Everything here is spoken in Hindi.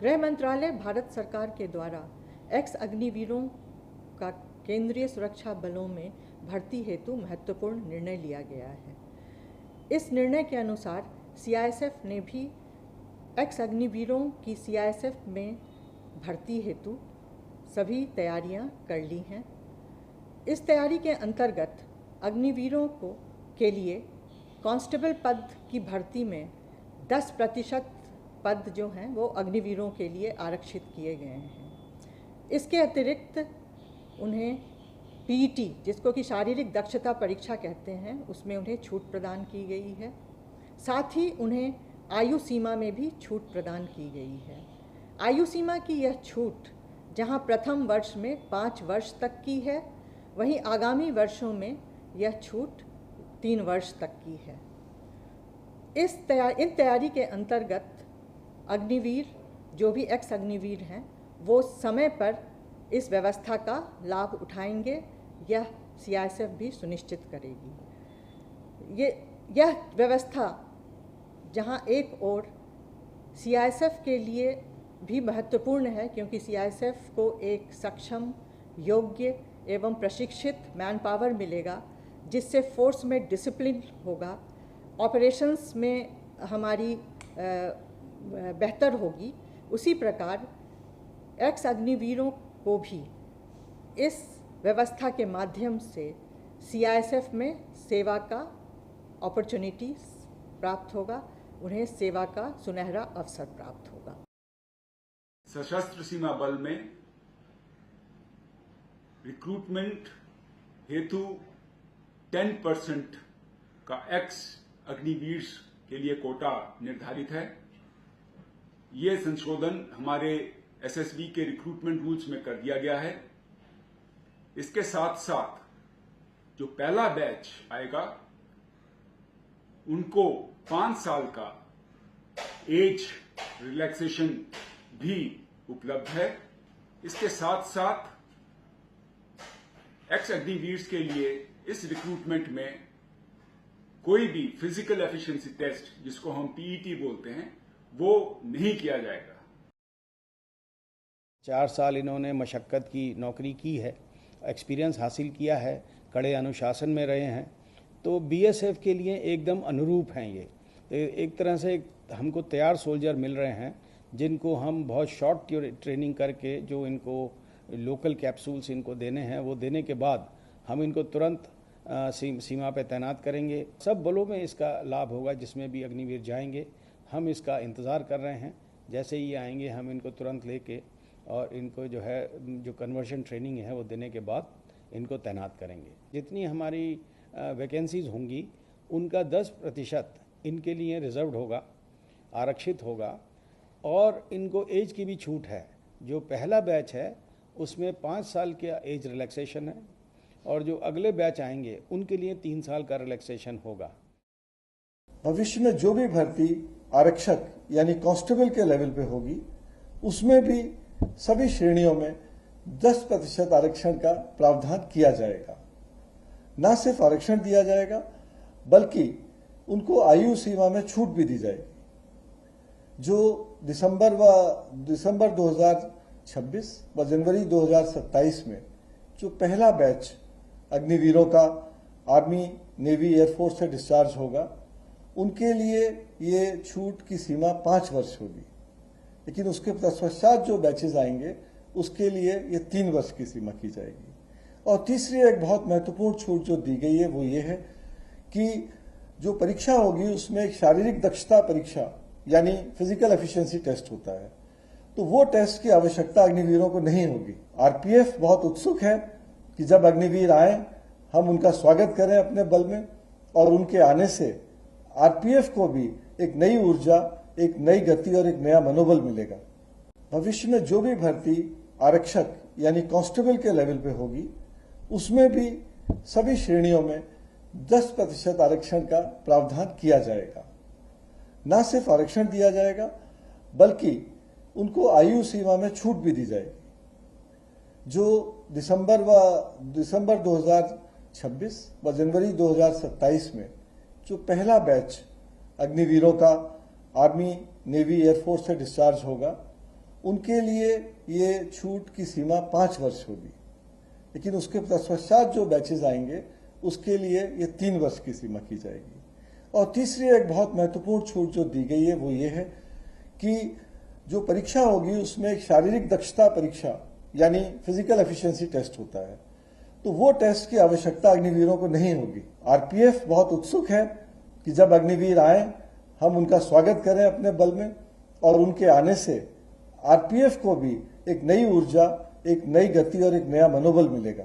गृह मंत्रालय भारत सरकार के द्वारा एक्स अग्निवीरों का केंद्रीय सुरक्षा बलों में भर्ती हेतु महत्वपूर्ण निर्णय लिया गया है। इस निर्णय के अनुसार सीआईएसएफ ने भी एक्स अग्निवीरों की सीआईएसएफ में भर्ती हेतु सभी तैयारियां कर ली हैं। इस तैयारी के अंतर्गत अग्निवीरों के लिए कांस्टेबल पद की भर्ती में 10% पद जो हैं वो अग्निवीरों के लिए आरक्षित किए गए हैं। इसके अतिरिक्त उन्हें पीईटी, जिसको कि शारीरिक दक्षता परीक्षा कहते हैं, उसमें उन्हें छूट प्रदान की गई है। साथ ही उन्हें आयु सीमा में भी छूट प्रदान की गई है। आयु सीमा की यह छूट जहां प्रथम वर्ष में 5 वर्ष तक की है, वहीं आगामी वर्षों में यह छूट 3 वर्ष तक की है। इन तैयारी के अंतर्गत अग्निवीर, जो भी एक्स अग्निवीर हैं, वो समय पर इस व्यवस्था का लाभ उठाएंगे, यह सीआईएसएफ भी सुनिश्चित करेगी। यह व्यवस्था जहां एक ओर सीआईएसएफ के लिए भी महत्वपूर्ण है, क्योंकि सीआईएसएफ को एक सक्षम, योग्य एवं प्रशिक्षित मैन पावर मिलेगा, जिससे फोर्स में डिसिप्लिन होगा, ऑपरेशंस में हमारी बेहतर होगी। उसी प्रकार एक्स अग्निवीरों को भी इस व्यवस्था के माध्यम से सीआईएसएफ में सेवा का अपॉर्चुनिटीज प्राप्त होगा, उन्हें सेवा का सुनहरा अवसर प्राप्त होगा। सशस्त्र सीमा बल में रिक्रूटमेंट हेतु 10% का एक्स अग्निवीर के लिए कोटा निर्धारित है। ये संशोधन हमारे एसएसबी के रिक्रूटमेंट रूल्स में कर दिया गया है। इसके साथ साथ जो पहला बैच आएगा उनको 5 साल का एज रिलैक्सेशन भी उपलब्ध है। इसके साथ साथ एक्स अग्निवीर के लिए इस रिक्रूटमेंट में कोई भी फिजिकल एफिशिएंसी टेस्ट, जिसको हम पीईटी बोलते हैं, वो नहीं किया जाएगा। 4 साल इन्होंने मशक्कत की नौकरी की है, एक्सपीरियंस हासिल किया है, कड़े अनुशासन में रहे हैं, तो बीएसएफ के लिए एकदम अनुरूप हैं। ये एक तरह से हमको तैयार सोल्जर मिल रहे हैं, जिनको हम बहुत शॉर्ट ट्रेनिंग करके जो इनको लोकल कैप्सूल्स इनको देने हैं, वो देने के बाद हम इनको तुरंत सीमा पे तैनात करेंगे। सब बलों में इसका लाभ होगा, जिसमें भी अग्निवीर जाएंगे। हम इसका इंतज़ार कर रहे हैं, जैसे ही आएंगे हम इनको तुरंत लेके और इनको जो कन्वर्शन ट्रेनिंग है वो देने के बाद इनको तैनात करेंगे। जितनी हमारी वैकेंसीज होंगी उनका 10% इनके लिए रिजर्व्ड होगा, आरक्षित होगा, और इनको एज की भी छूट है। जो पहला बैच है उसमें 5 साल का एज रिलैक्सेशन है, और जो अगले बैच आएंगे उनके लिए 3 साल का रिलैक्सेशन होगा। भविष्य में जो भी भर्ती आरक्षक यानी कांस्टेबल के लेवल पे होगी, उसमें भी सभी श्रेणियों में 10% आरक्षण का प्रावधान किया जाएगा। न सिर्फ आरक्षण दिया जाएगा, बल्कि उनको आयु सीमा में छूट भी दी जाएगी। जो दिसंबर 2026 व जनवरी 2027 में जो पहला बैच अग्निवीरों का आर्मी, नेवी, एयरफोर्स से डिस्चार्ज होगा, उनके लिए ये छूट की सीमा 5 वर्ष होगी। लेकिन उसके पश्चात जो बैचेस आएंगे उसके लिए ये 3 वर्ष की सीमा की जाएगी। और तीसरी एक बहुत महत्वपूर्ण छूट जो दी गई है वो ये है कि जो परीक्षा होगी उसमें एक शारीरिक दक्षता परीक्षा यानी फिजिकल एफिशिएंसी टेस्ट होता है, तो वो टेस्ट की आवश्यकता अग्निवीरों को नहीं होगी। आरपीएफ बहुत उत्सुक है कि जब अग्निवीर आए हम उनका स्वागत करें अपने बल में, और उनके आने से आरपीएफ को भी एक नई ऊर्जा, एक नई गति और एक नया मनोबल मिलेगा। भविष्य में जो भी भर्ती आरक्षक यानी कांस्टेबल के लेवल पे होगी, उसमें भी सभी श्रेणियों में 10% आरक्षण का प्रावधान किया जाएगा। न सिर्फ आरक्षण दिया जाएगा, बल्कि उनको आयु सीमा में छूट भी दी जाएगी। जो दिसंबर 2026 व जनवरी 2027 में जो पहला बैच अग्निवीरों का आर्मी, नेवी, एयरफोर्स से डिस्चार्ज होगा, उनके लिए ये छूट की सीमा 5 वर्ष होगी, लेकिन उसके पश्चात जो बैचेज आएंगे उसके लिए ये 3 वर्ष की सीमा की जाएगी। और तीसरी एक बहुत महत्वपूर्ण छूट जो दी गई है वो ये है कि जो परीक्षा होगी उसमें एक शारीरिक दक्षता परीक्षा यानी फिजिकल एफिशिएंसी टेस्ट होता है, तो वो टेस्ट की आवश्यकता अग्निवीरों को नहीं होगी। आरपीएफ बहुत उत्सुक है कि जब अग्निवीर आए हम उनका स्वागत करें अपने बल में, और उनके आने से आरपीएफ को भी एक नई ऊर्जा, एक नई गति और एक नया मनोबल मिलेगा।